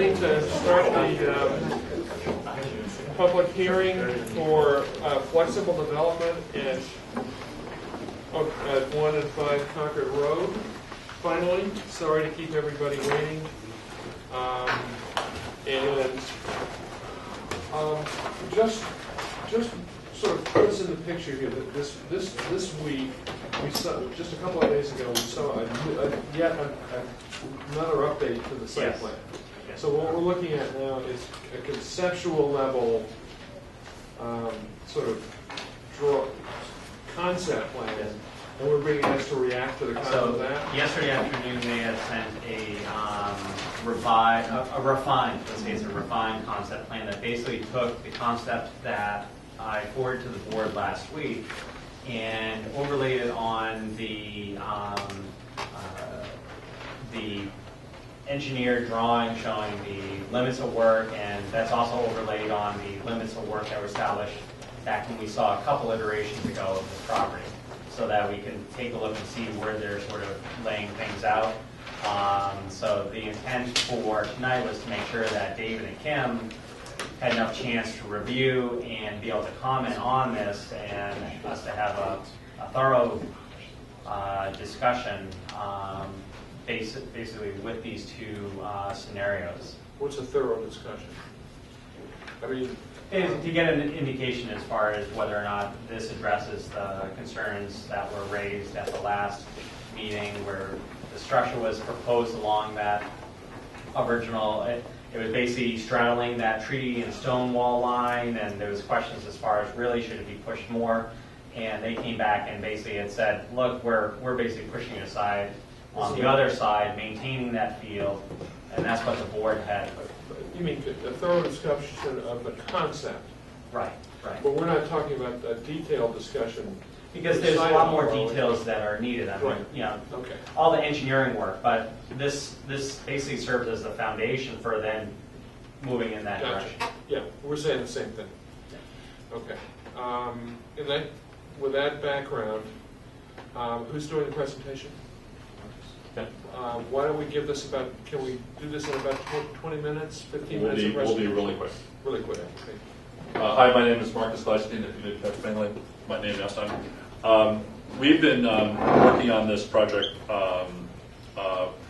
ready to start the public hearing for flexible development at 1 and 5 Concord Road. Finally, sorry to keep everybody waiting. Just sort of put us in the picture here that this week, we saw, just a couple of days ago, we saw yet another update to the site plan. Yes. So what we're looking at now is a conceptual level sort of concept plan. Yes. And we're bringing us to react to the concept of that. Yesterday afternoon, they had sent a refined concept plan that basically took the concept that I forwarded to the board last week and overlaid it on the engineered drawing showing the limits of work, and that's also overlaid on the limits of work that were established back when we saw a couple iterations ago of the property, so that we can take a look and see where they're sort of laying things out. So the intent for tonight was to make sure that David and Kim had enough chance to review and be able to comment on this, and us to have a thorough discussion basically with these two scenarios. What's a thorough discussion? I mean, to get an indication as far as whether or not this addresses the concerns that were raised at the last meeting, where the structure was proposed along that original. It was basically straddling that tree and stone wall line, and there was questions as far as really should it be pushed more. And they came back and basically had said, look, we're basically pushing it aside. On the other side, maintaining that field, and that's what the board had. You mean a thorough discussion of the concept? Right, right. But we're not talking about a detailed discussion. Because there's a lot more details that are needed. I mean, right. You know, okay. All the engineering work, but this basically serves as the foundation for then moving in that Gotcha. direction. Yeah, we're saying the same thing. Yeah. Okay. With that background, who's doing the presentation? Why don't we give this can we do this in about 20 minutes, 15 minutes? We'll be really quick. Really quick. Okay. Hi, my name is Marcus Gleisstein, if you didn't catch my name last time. We've been working on this project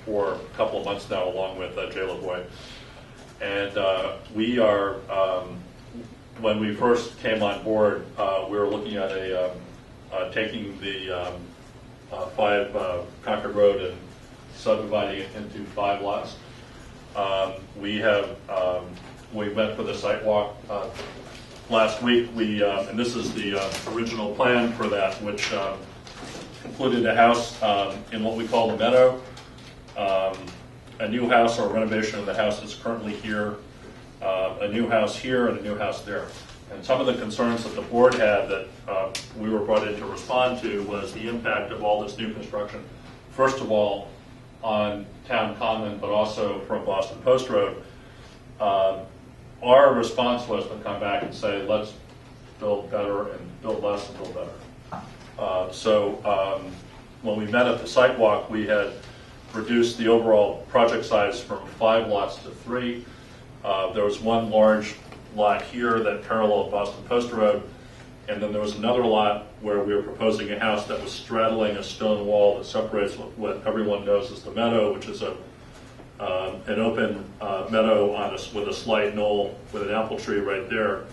for a couple of months now, along with Jay LaVoy. And we are, when we first came on board, we were looking at taking the 5 Concord Road and subdividing it into 5 lots. We met for the site walk last week. And this is the original plan for that, which included a house in what we call the meadow, a new house or renovation of the house that's currently here, a new house here, and a new house there. And some of the concerns that the board had that we were brought in to respond to was the impact of all this new construction. First of all, on Town Common, but also from Boston Post Road. Our response was to come back and say, let's build better and build less and build better. So when we met at the site walk, we had reduced the overall project size from 5 lots to 3. There was one large lot here that paralleled Boston Post Road, and then there was another lot where we were proposing a house that was straddling a stone wall that separates what everyone knows as the meadow, which is an open meadow with a slight knoll with an apple tree right there.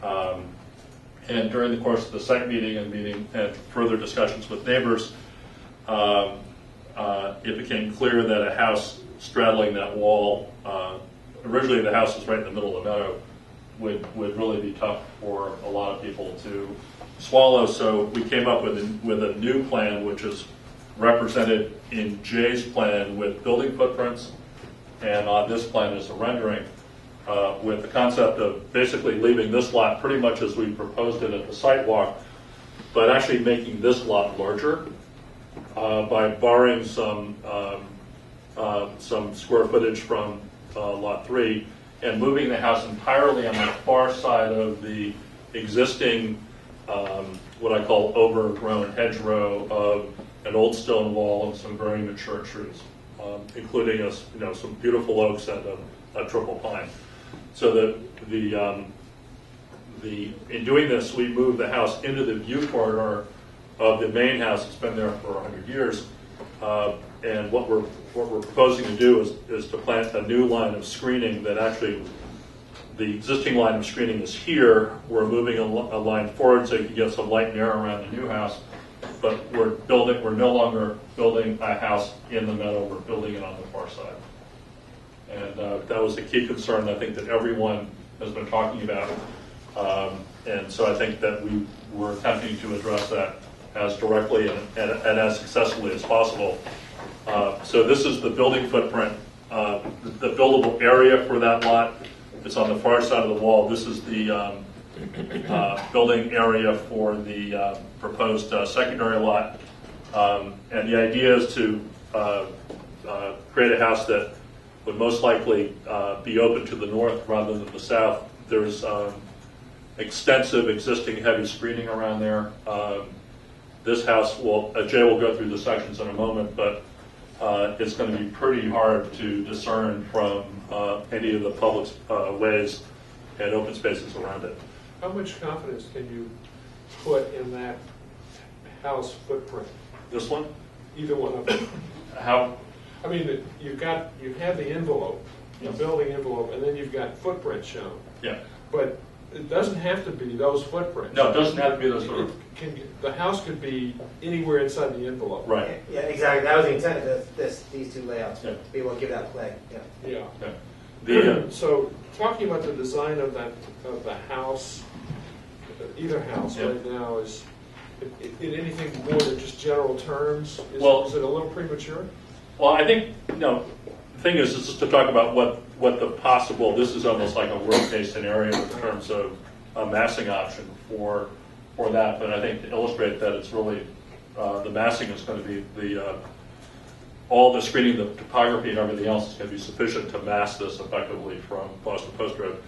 And during the course of the site meeting and further discussions with neighbors, it became clear that a house straddling that wall, originally the house was right in the middle of the meadow, would really be tough for a lot of people to swallow. So we came up with a new plan, which is represented in Jay's plan with building footprints, and on this plan is a rendering with the concept of basically leaving this lot pretty much as we proposed it at the site walk, but actually making this lot larger by borrowing some square footage from lot 3 and moving the house entirely on the far side of the existing what I call overgrown hedgerow of an old stone wall and some very mature trees. including some beautiful oaks and a triple pine. So in doing this, we moved the house into the view corridor of the main house. It's been there for 100 years. And what we're proposing to do is to plant a new line of screening that actually, the existing line of screening is here. We're moving a line forward so you can get some light and air around the new house. But we're no longer building a house in the meadow, we're building it on the far side. And that was a key concern I think that everyone has been talking about. And so I think that we were attempting to address that as directly and as successfully as possible. So this is the building footprint, the buildable area for that lot. It's on the far side of the wall. This is the building area for the proposed secondary lot. And the idea is to create a house that would most likely be open to the north rather than the south. There's extensive existing heavy screening around there. This house Jay will go through the sections in a moment, but it's going to be pretty hard to discern from any of the public ways and open spaces around it. How much confidence can you put in that house footprint? This one? Either one of them. How? I mean, you have the envelope, the building envelope, and then you've got footprint shown. Yeah. But it doesn't have to be those footprints. No, it doesn't have to be those footprints. The house could be anywhere inside the envelope. Right. Yeah, exactly. That was the intent of these two layouts, Yeah. to be able to give that play. Yeah. Yeah. So talking about the design of the house, either house Yeah. right now is in anything more than just general terms. Is it a little premature? Well, I think the thing is just to talk about what the possible. This is almost like a worst case scenario in terms of a massing option for that. But I think to illustrate that it's really the massing is going to be all the screening, the topography, and everything else is going to be sufficient to mass this effectively from Boston Post Road.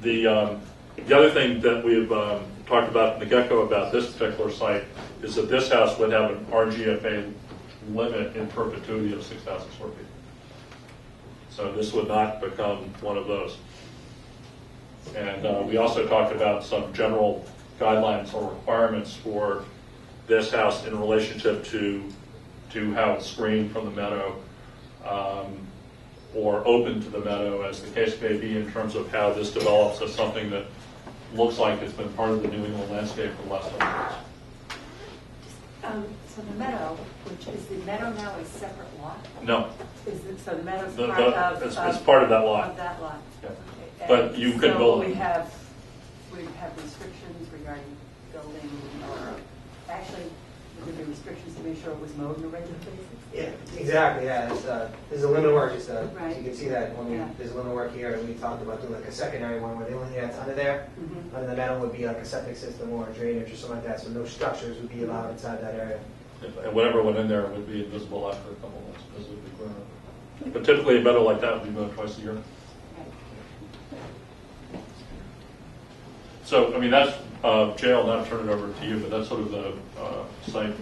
The other thing that we've talked about in the get-go about this particular site is that this house would have an RGFA limit in perpetuity of 6,000 square feet. So this would not become one of those. And we also talked about some general guidelines or requirements for this house in relationship to how it's screened from the meadow or open to the meadow, as the case may be, in terms of how this develops as something that looks like it's been part of the New England landscape for the last 100 years. So the meadow, is the meadow now a separate lot? No. So the meadow's part of... It's part of that lot. Of that lot. Yeah. Okay. But you could build... We have restrictions regarding building, or actually, there could be restrictions to make sure it was mowed on a regular basis? Yeah, exactly. Yeah, there's a limit of work. Just Right. so you can see that there's a limit of work here, and we talked about doing like a secondary one where the only thing that's under there, under the meadow, would be like a septic system or a drainage or something like that. So no structures would be allowed inside that area. And whatever went in there would be invisible after a couple of months because it would be grown up. But typically a meadow like that would be mowed twice a year. So, I mean, that's, Jay, I'll now turn it over to you, but that's sort of the site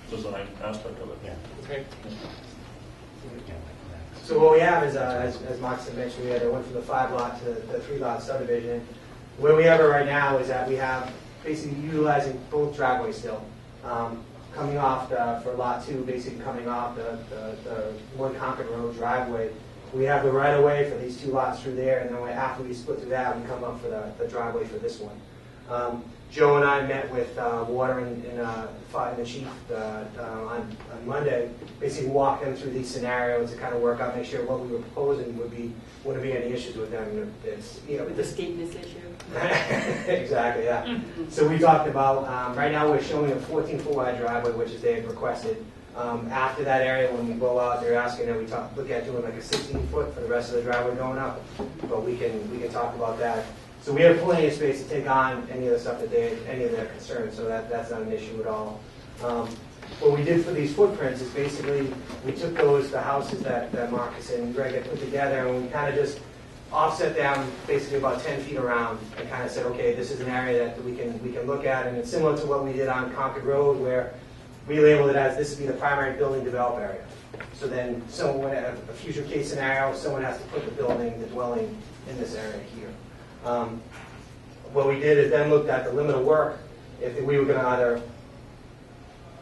design aspect of it. Yeah. Okay. So what we have is, as Mark mentioned, we went from the 5-lot to the 3-lot subdivision. Where we have it right now is that we have basically utilizing both driveways still. Coming off for lot 2, basically coming off the one Concord Road driveway. We have the right of way for these 2 lots through there, and then after we split through that, we come up for the driveway for this one. Joe and I met with Water and the chief on Monday, basically walked them through these scenarios to kind of work out, make sure what we were proposing wouldn't be any issues with them. It's, With the steepness issue? Exactly, yeah. So we talked about, right now we're showing a 14-foot wide driveway, which is they had requested. After that area, when we go out, they're asking that we look at doing like a 16-foot for the rest of the driveway going up. But we can talk about that. So we have plenty of space to take on any of the stuff any of their concerns, so that's not an issue at all. What we did for these footprints is basically we took the houses that Marcus and Greg had put together, and we kind of just offset them basically about 10 feet around and kind of said, okay, this is an area that we can look at, and it's similar to what we did on Concord Road, where we labeled it as this would be the primary building develop area. So then someone, a future case scenario, someone has to put the building, the dwelling in this area here. What we did is then looked at the limit of work. If we were going to either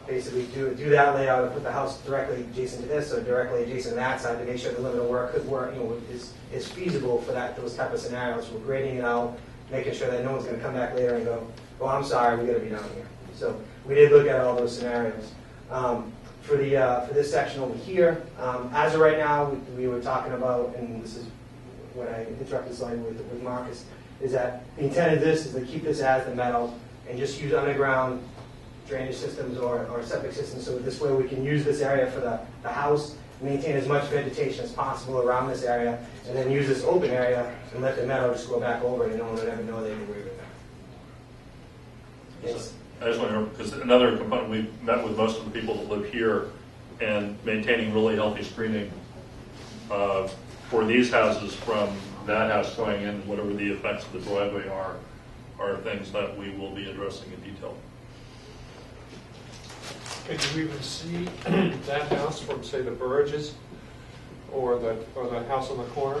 basically do that layout and put the house directly adjacent to this or directly adjacent to that side to make sure the limit of work could work, is feasible for those type of scenarios. We're grading it out, making sure that no one's going to come back later and go, "Oh, I'm sorry, we got to be down here." So we did look at all those scenarios. For this section over here, as of right now, we were talking about, and this is what I interrupted slightly with Marcus, is that the intent of this is to keep this as the meadow and just use underground drainage systems or septic systems, so this way we can use this area for the house, maintain as much vegetation as possible around this area, and then use this open area and let the meadow just go back over it and no one would ever know they could agree with that. Yes. I just want to, because another component, we've met with most of the people that live here, and maintaining really healthy screening for these houses from that house going in, whatever the effects of the driveway are things that we will be addressing in detail. Can you even see that house from, say, the Burridges or the house on the corner?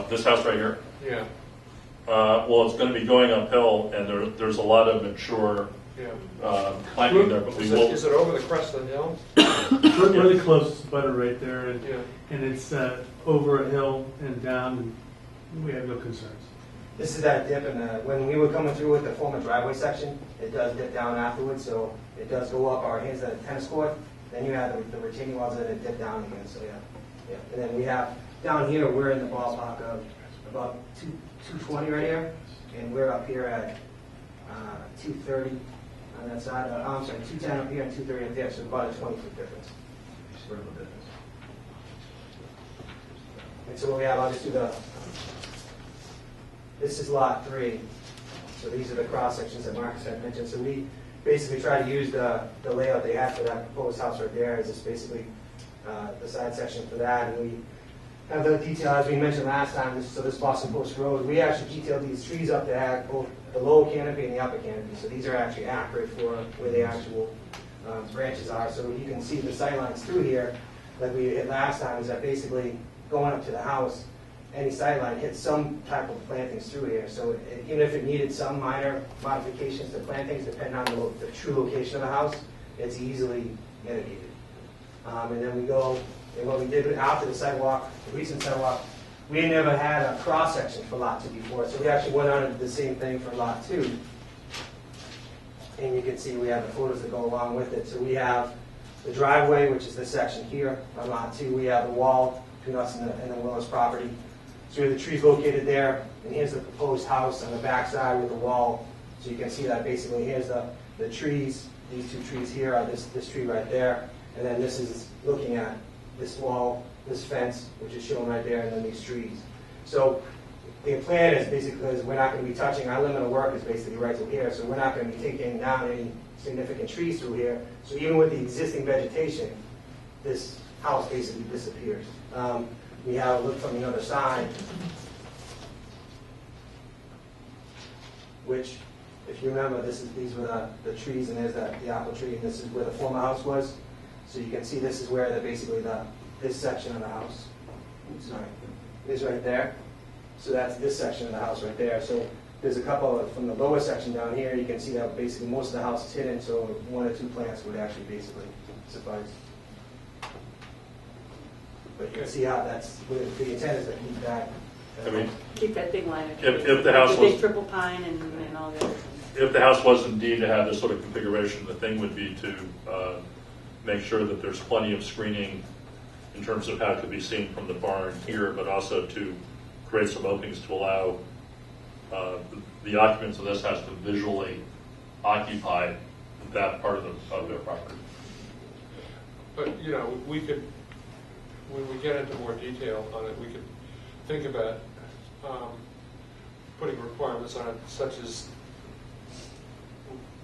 This house right here? Yeah. Well, it's going to be going uphill, and there's a lot of mature planting there, but we will. Is it over the crest of the hill? We're the closest butter right there, and, Yeah. and it's over a hill and down, and we have no concerns. This is that dip, and when we were coming through with the former driveway section, it does dip down afterwards, so it does go up. Here's the tennis court, then you have the retaining walls that it dip down again, so yeah. And then we have, down here, we're in the ballpark of about 220 right here, and we're up here at 230 on that side. I'm sorry, 210 up here and 230 up there, so about a 20-foot difference. Vertical difference. And so what we have, I'll just do this is lot 3. So these are the cross sections that Marcus had mentioned. So we basically try to use the layout they have for that proposed house right there as just basically the side section for that. And we have the detail, as we mentioned last time, so this Boston Post Road, we actually detailed these trees up to have both the lower canopy and the upper canopy. So these are actually accurate for where the actual branches are. So you can see the sight lines through here, like we hit last time, is that basically going up to the house, any sideline hits some type of plantings through here. So even if it needed some minor modifications to plantings, depending on the true location of the house, it's easily mitigated. And then we go, and what we did after the sidewalk, the recent sidewalk, we never had a cross section for lot 2 before. So we actually went on and did the same thing for lot 2. And you can see we have the photos that go along with it. So we have the driveway, which is this section here on lot 2. We have the wall between us and the Willis property. So we have the trees located there, and here's the proposed house on the back side with the wall. So you can see that basically here's the trees. These 2 trees here are this tree right there. And then this is looking at this wall, this fence, which is shown right there, and then these trees. So the plan is basically, because we're not going to be touching, our limit of work is basically right through here, so we're not going to be taking down any significant trees through here. So even with the existing vegetation, this house basically disappears. We have a look from the other side, which, if you remember, these were the trees, and there's the apple tree, and this is where the former house was. So you can see this is where basically this section of the house, is right there. So that's this section of the house right there. So there's a couple from the lower section down here. You can see that basically most of the house is hidden, so 1 or 2 plants would actually basically suffice. But you can see how the intent is to keep that. I mean, Keep that big line of If trees. the house The big was- triple pine and all the other things. if the house was indeed to have this sort of configuration, the thing would be to make sure that there's plenty of screening in terms of how it could be seen from the barn here, but also to create some openings to allow the occupants of this house to visually occupy that part of their property. But, we could, when we get into more detail on it, we could think about putting requirements on it, such as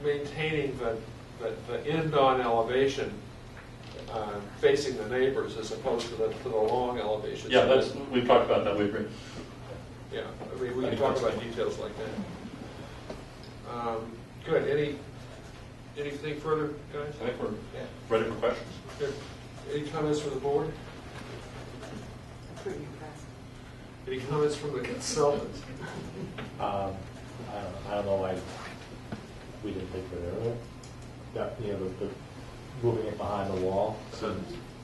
maintaining the end-on elevation facing the neighbors as opposed to the long elevation. Yeah, we've talked about that. We agree. Yeah, I mean, we can talk about details like that. Good. Anything further, guys? I think we're ready for questions. Good. Any comments from the board? Pretty impressive. Any comments from the consultant? I don't know why we didn't think of it earlier. That, you know, the moving it behind the wall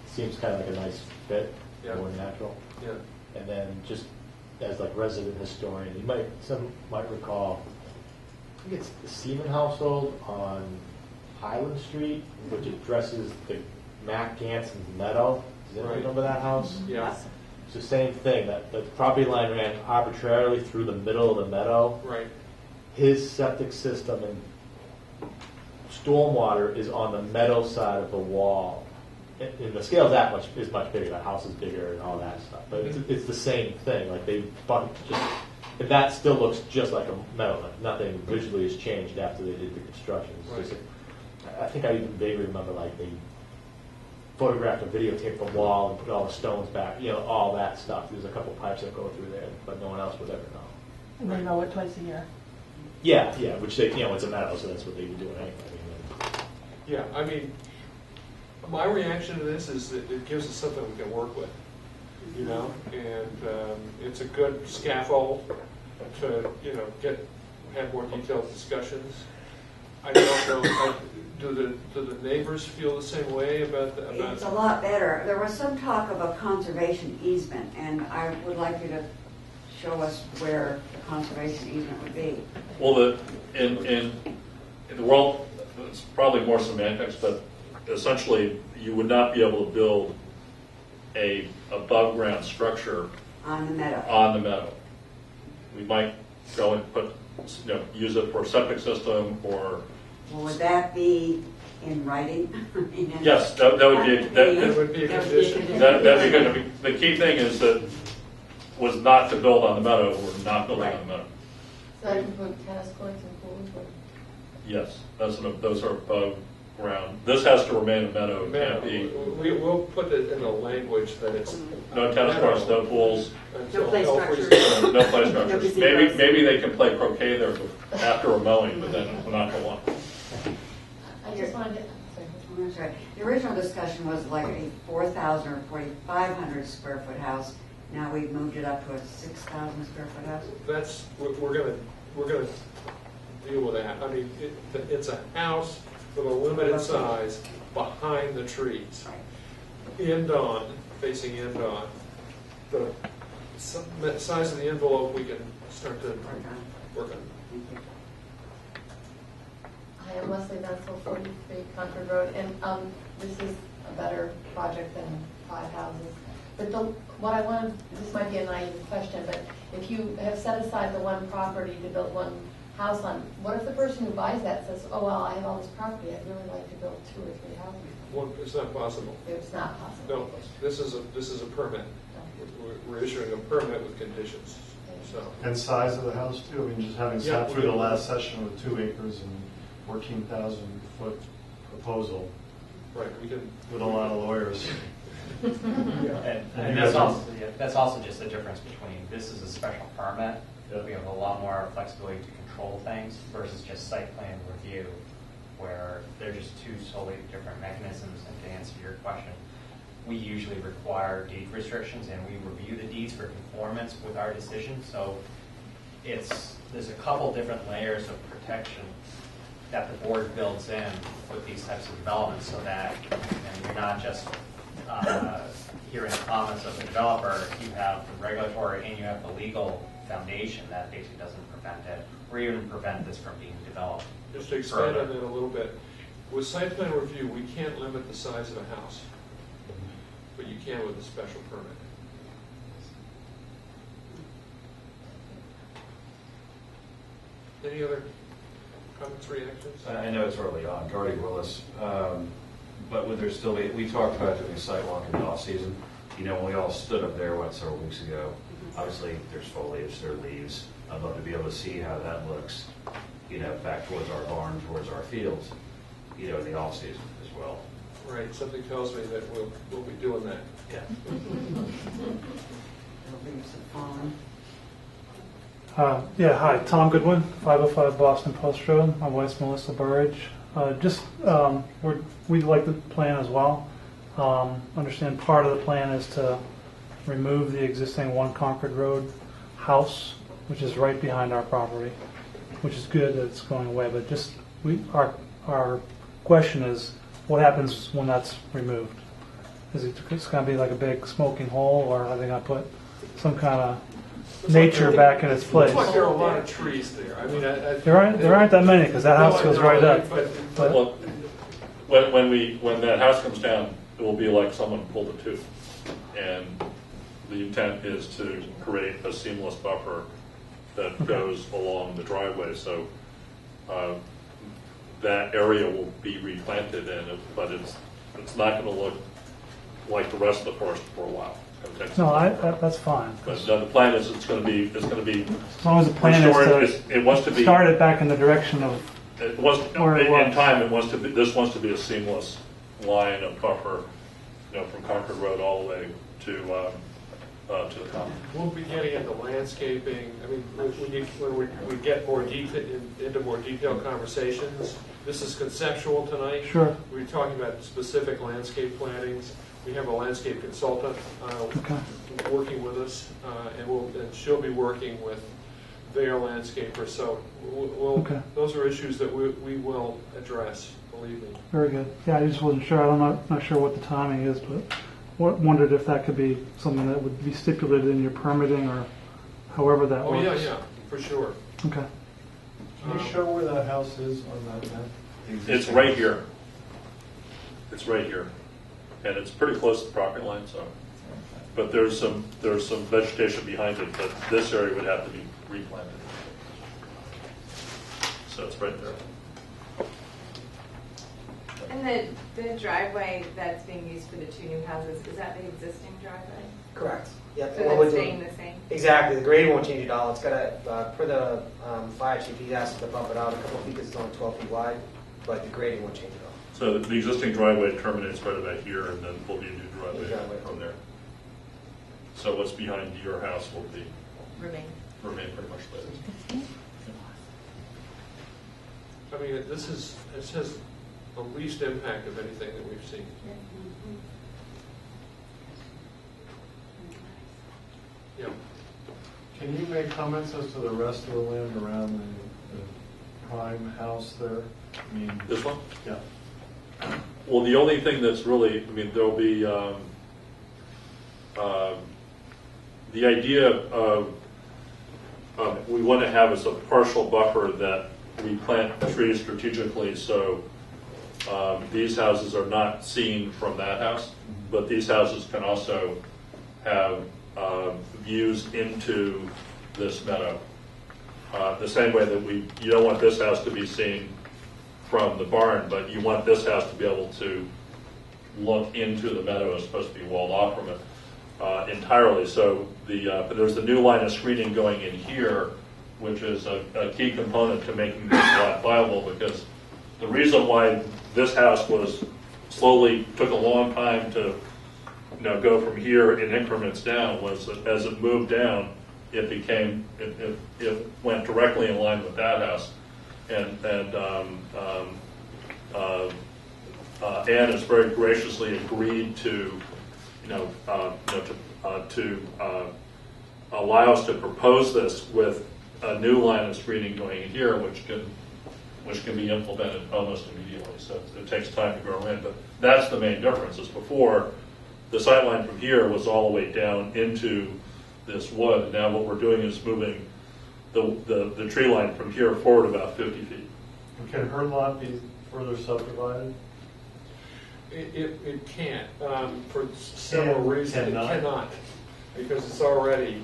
seems kind of like a nice fit, Yeah. more natural. Yeah. And then just as like resident historian, some might recall, I think it's the Seaman household on Highland Street, which addresses the Mac Ganson's meadow. Does anyone Right. remember that house? Yeah. It's the same thing, that the property line ran arbitrarily through the middle of the meadow. Right. His septic system and stormwater is on the meadow side of the wall. And the scale of that is much bigger. That house is bigger and all that stuff. But it's the same thing. Like and that still looks just like a meadow. Like nothing visually has changed after they did the construction. It's just I think I even vaguely remember like they photographed or videotaped the wall and put all the stones back. You know, all that stuff. There's a couple pipes that go through there, but no one else would ever know. And they mow it twice a year. Yeah, which they, it's a meadow, so that's what they would do anyway. Yeah, I mean, my reaction to this is that it gives us something we can work with, you know, and it's a good scaffold to, have more detailed discussions. I don't know, do the neighbors feel the same way about It's a lot better. There was some talk of a conservation easement, and I would like you to show us where the conservation easement would be. Well, in the world, it's probably more semantics, but essentially, you would not be able to build a above ground structure On the meadow. on the meadow. We might go and use it for a septic system or. Well, would that be in writing? Yes, that would be That would be a condition. that'd be good. I mean, the key thing is that was not to build on the meadow or not building on the meadow. So I can put tennis courts and pools with. Yes, those are above ground. This has to remain a meadow. It can't be. We'll put it in the language that it's No tennis courts, no pools, until No play health structures. reasons. no play structures. busy Maybe grass. they can play croquet there after a mowing, but then not for long. I just wanted to, sorry. That's right. The original discussion was like a 4,000 or 4,500 square foot house. Now we've moved it up to a 6,000 square foot house. We're gonna deal with that. I mean, it's a house with a limited size behind the trees. End on, facing end on. The size of the envelope we can start to work on. Hi, I'm Leslie Benzel, 43 Concord Road, and this is a better project than 5 houses. But what I wanted, this might be a naive question, but if you have set aside the one property to build one house on, what if the person who buys that says, oh, well, I have all this property, I'd really like to build 2 or 3 houses? Well, it's not possible. It's not possible. No, this is a permit. We're issuing a permit with conditions, so. And size of the house too, I mean, just having Yeah, sat through the last session with 2 acres and 14,000 foot proposal Right, we can. with a lot of lawyers. And that's also just the difference between, this is a special permit. Yeah. We have a lot more flexibility to control things versus just site plan review, where they're just two totally different mechanisms. And to answer your question, we usually require deed restrictions, and we review the deeds for conformance with our decision. So there's a couple different layers of protection that the board builds in with these types of developments, so that you're not just hearing the comments of the developer. You have the regulatory and you have the legal foundation that basically doesn't prevent it, or even prevent this from being developed. Just to expand on that a little bit, with site plan review, we can't limit the size of a house, but you can with a special permit. Any other comments, reactions? I know it's early on, Gardy Willis, but would there still be, we talked about doing a sidewalk in the off-season. You know, when we all stood up there, several weeks ago, obviously there's foliage, there are leaves. I'd love to be able to see how that looks, back towards our barn, towards our fields, in the off-season as well. Right, something tells me that we'll be doing that. Yeah. Leaves have fallen. Yeah, hi, Tom Goodwin, 505 Boston Post Road. My wife's Melissa Burridge. We like the plan as well. Understand part of the plan is to remove the existing 1 Concord Road house, which is right behind our property, which is good that it's going away. But our question is, what happens when that's removed? Is it's going to be like a big smoking hole, or are they going to put some kind of nature back in its place? Looks like there are a lot of trees there. I mean, There aren't that many because that house goes right up. But Well, when that house comes down, it will be like someone pulled a tooth. And the intent is to create a seamless buffer that goes along the driveway. So that area will be replanted, but it's not going to look like the rest of the forest for a while. no, that's fine. But the plan is it's going to be As long as the plan restored. is It wants to to be. start it back in the direction of It was Where it in was. time. This wants to be a seamless line of buffer, from Concord Road all the way to the common. we'll be getting into landscaping. I mean, when we get more into more detailed conversations, this is conceptual tonight. Sure. We're talking about specific landscape plantings. We have a landscape consultant Okay. working with us, and she'll be working with their landscaper. So Okay. those are issues that we will address, believe me. Very good. Yeah, I just wasn't sure. I'm not sure what the timing is, but wondered if that could be something that would be stipulated in your permitting or however that Oh, works. yeah, for sure. Okay. Can you show where that house is on that map? It's right here. It's right here, and it's pretty close to the property line. So, but there's some vegetation behind it, but this area would have to be replanted. So it's right there. And the driveway that's being used for the 2 new houses, is that the existing driveway? Correct. Yep. So and what we're that's doing- staying the same? Exactly. The grade won't change at all. It's got per the fire chief, he asked us to bump it out a couple of feet because it's only 12 feet wide, but the grading won't change at all. So the existing driveway terminates right about here, and then will be a new New driveway driveway. from there. So what's behind your house will Remain. remain pretty much there. I mean, this has the least impact of anything that we've seen. Yeah. Can you make comments as to the rest of the land around the prime house there? I mean, This one? yeah. Well, the only thing that's really, there'll be the idea of we want to have as a partial buffer that we plant trees strategically so these houses are not seen from that house, but these houses can also have views into this meadow. The same way that you don't want this house to be seen from the barn, but you want this house to be able to look into the meadow. It's supposed to be walled off from it entirely. So there's the new line of screening going in here, which is a key component to making this lot viable, because the reason why this house took a long time to go from here in increments down was that as it moved down, it went directly in line with that house. And Ann has very graciously agreed to allow us to propose this with a new line of screening going in here, which can be implemented almost immediately. So it takes time to grow in, but that's the main difference. Is before the sight line from here was all the way down into this wood. And now what we're doing is moving the tree line from here forward about 50 feet. Can her lot be further subdivided? It can't, for several reasons. Cannot? It cannot, because it's already,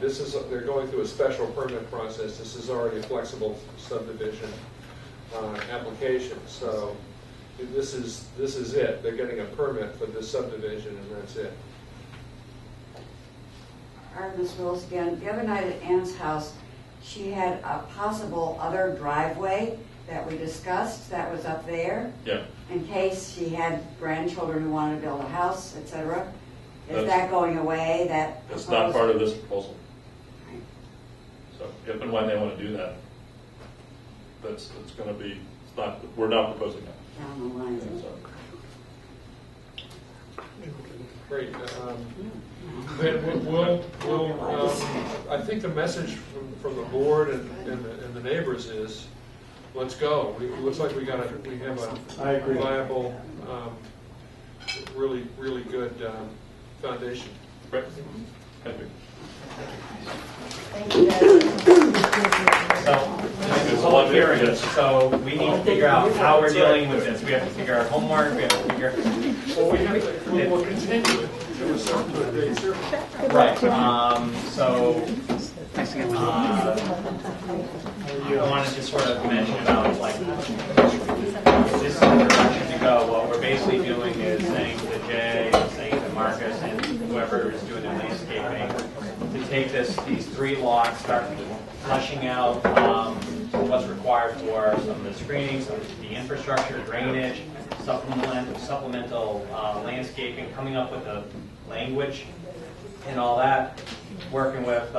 they're going through a special permit process. This is already a flexible subdivision application. So this is it. They're getting a permit for this subdivision, and that's it. All right, Ms. Wills, again, the other night at Ann's house, she had a possible other driveway that we discussed that was up there. Yeah. In case she had grandchildren who wanted to build a house, et cetera. Is That's- that going away? That's not part of this proposal. So if and when they want to do that, that's going to be, it's not, we're not proposing that. Down the line. So, Great. Then we'll I think the message from the board and the neighbors is, let's go. It looks like we have a viable, really good foundation. right. Thank you. Thank you, guys. So, this is a public hearing, so we need to figure out how we're dealing with this. We have to figure out homework, we have to figure. Well, we'll continue it to a date certain. Right, so, I wanted to sort of mention about, like, this is the direction to go. What we're basically doing is saying to Jay, saying to Marcus, and whoever is doing the landscaping, to take these 3 lots, start fleshing out what's required for some of the screening, some of the infrastructure, drainage, supplemental landscaping, coming up with the language and all that, working with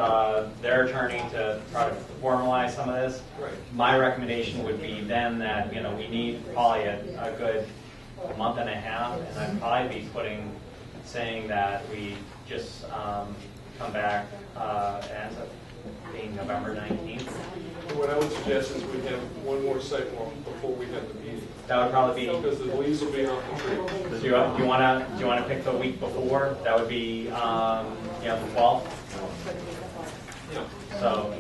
their attorney to try to formalize some of this. Right. My recommendation would be then that, we need probably a good month and a half, and I'd probably be saying that we just come back as of being November 19th. What I would suggest is we have one more site walk before we have the meeting. That would probably be. Because the leaves will be off the tree. Do you want to pick the week before? That would be the 12th. Yeah. So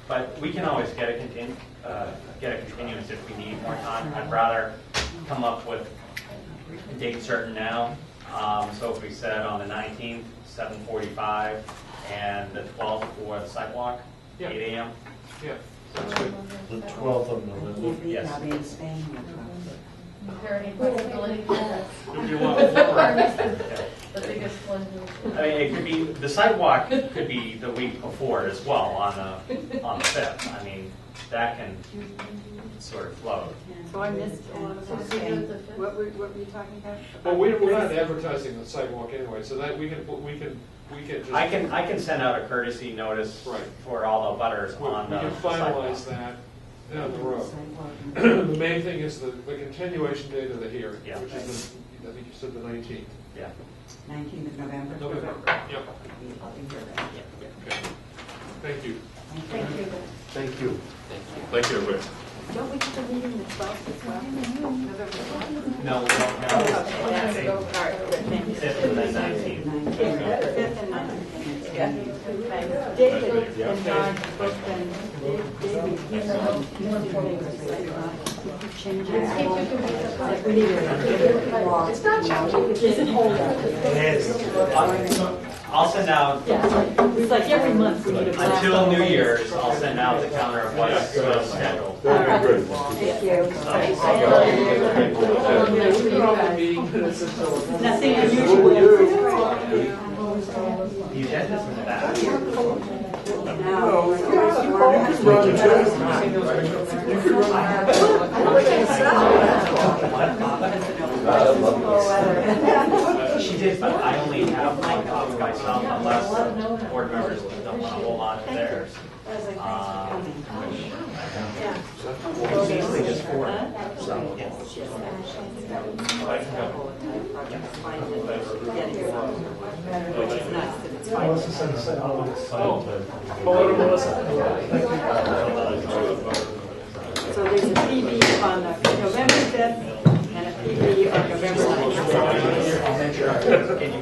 but we can always get a continuance if we need more time. I'd rather come up with a date certain now. So if we said on the 19th, 7:45, and the 12th for the sidewalk, Yeah. 8 a.m. Yeah. Sounds good. The 12th of November. Yes. I'll be in Spain. Is there any possibility that It'll be a lot of fun. the biggest one? I mean, it could be, the sidewalk could be the week before as well, on the 5th. I mean, that can sort of flow. So I missed a lot of So that. we do the fifth? What were you talking about? Well, we're not advertising the sidewalk anyway, so that we can just. I can send out a courtesy notice Right. for all the butters We on the can finalize sidewalk. that down the road. The main thing is the continuation date of the hearing, Yeah. which is I think you said the 19th. Yeah. 19th of November. November. Yep. I'll be here then. Okay. Thank you. Thank you. Thank you. Thank you, everybody. Don't we have a meeting the 12th as well? November 12th? No, we don't Okay, have. that's it. All right, good, thank you. 5th and then 19th. 5th and 19th. Yeah. Thanks. David and John both been, David, he's change it. We need It's not challenging. It's an hold up. I'll send out, It's like every month we need a blast. until New Year's, I'll send out the calendar of what's scheduled. Very good. Thank you. Nothing unusual. The agenda's in the back. She did, but I only have one copy myself, unless board members don't want a whole lot of theirs. It's easily just 4. So, yes. I can go. So there's a PB on November 5th and a PB on November 9th. Can you